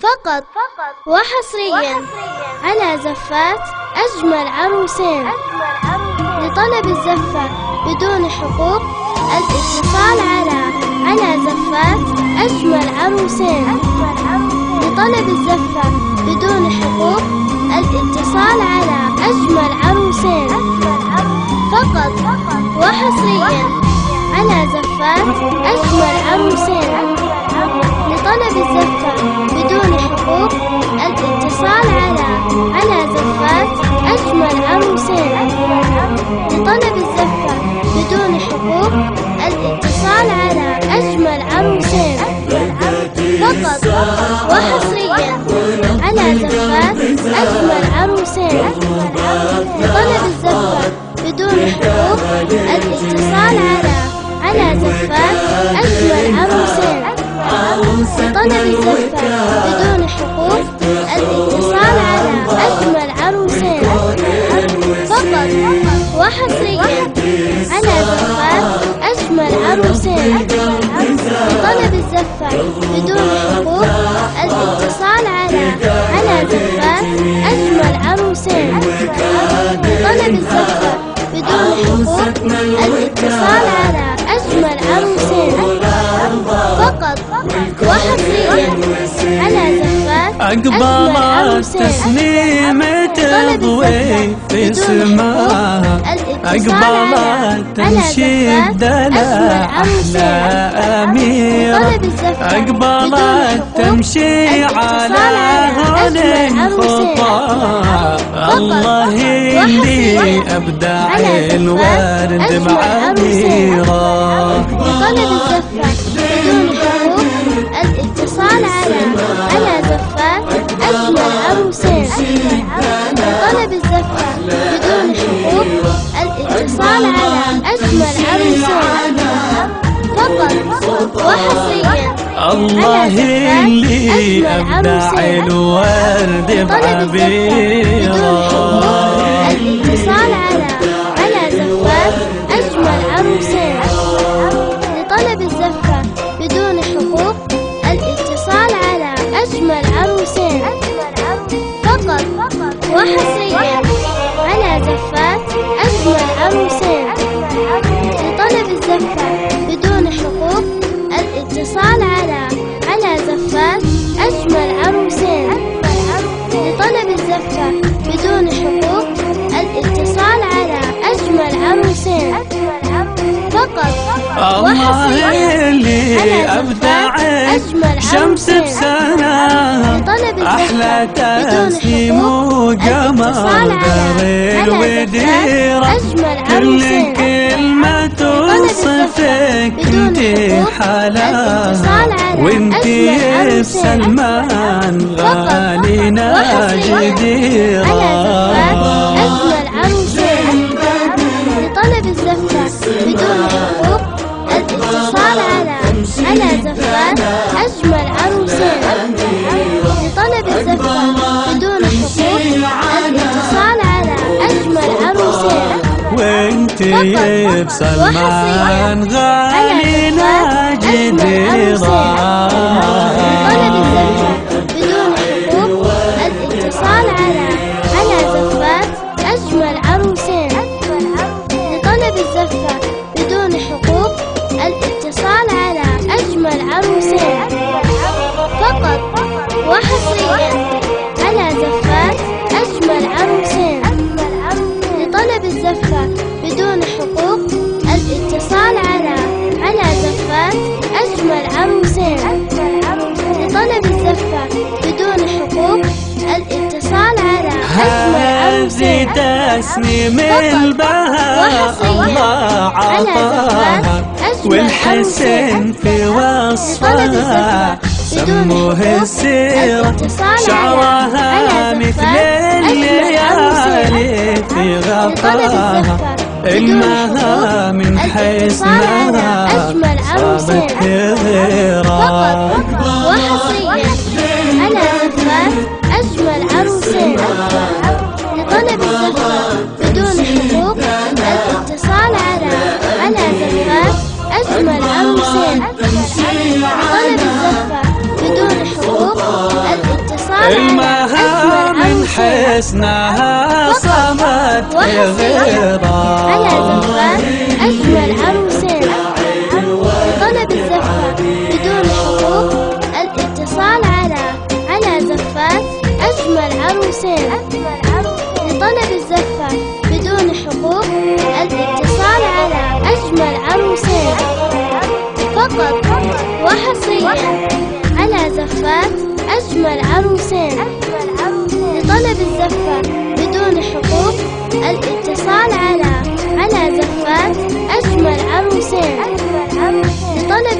فقط وحصريا على زفات أجمل عروسين. لطلب الزفة بدون حقوق الاتصال على زفات أجمل عروسين. لطلب الزفة بدون حقوق الاتصال على أجمل عروسين. فقط وحصريا على زفات أجمل عروسين. لطلب الزفة بدون حقوق الاتصال على زفات أجمل عروسين. لطلب الزفة بدون حقوق الاتصال على أجمل عروسين. فقط وحصريا على زفات أجمل عروسين. لطلب الزفة بدون حقوق الاتصال على زفات أجمل عروسين. لطلب الزفة بدون حقوق الاتصال على أجمل عروسين. فقط وحصريا على زفات أجمل عروسين. لطلب الزفة بدون حقوق الاتصال على زفات أجمل عروسين. لطلب الزفة بدون حقوق الاتصال على أجمل عروسين. فقط وحصريا على زفات أجمل عروسين. تضوي في سماها، أقبلت تمشي بدلع أحلى أميرة، أقبلت تمشي على هون خطى. الله اللي أبدع الورد بعبيرة. لطلب الزفة بدون حقوق الاتصال على زفات أجمل عروسين. لطلب الزفة بدون حقوق الاتصال على أجمل عروسين. فقط وحصريا الله اللي أبدع الورد بعبيرة. الاتصال على زفات أجمل عروسين. لطلب الزفة بدون حقوق الاتصال على أجمل عروسين. فقط وحصريا على زفات أجمل عروسين. لطلب الزفة بدون حقوق الاتصال على زفات أجمل عروسين. لطلب الزفة بدون حقوق الاتصال على أجمل عروسين. فقط الله اللي أبدع شمس بسنة، أحلى تسليم وقمر دار وديرة. كل كلمة توصفك انتي حلاها، وانتي بسلمان غالينا جديرة. لطلب الزفة بدون حقوق الاتصال على زفات أجمل عروسين. لطلب الزفة بدون حقوق الاتصال على أجمل عروسين. وانتي بسلمان غالينا جديرة. لطلب الزفة بدون حقوق الاتصال على زفات أجمل عروسين. لطلب الزفة بدون حقوق الاتصال على أجمل عروسين. فقط وحصريا على زفات أجمل عروسين. لطلب الزفة بدون حقوق الاتصال على زفات أجمل عروسين. لطلب الزفة بدون حقوق الاتصال على أجمل عروسين. تسنيم البهاء الله عطاها، والحسن في وصفها سموه السيرة. شعرها مثل الليالي في غطاها، إنها من حسنها صابت كثيرة. وحصريا على زفات أجمل عروسين. لطلب الزفة بدون حقوق الاتصال على زفات أجمل عروسين. لطلب الزفة بدون حقوق المها من حسنها صامت غيرها على زفاف أجمل عروسين لطلب الزفة بدون حقوق الاتصال على زفاف أجمل عروسين لطلب الزفة بدون حقوق الاتصال على أجمل عروسين فقط وحصريا على زفات أجمل عروسين لطلب الزفة بدون حقوق الاتصال على زفات أجمل عروسين لطلب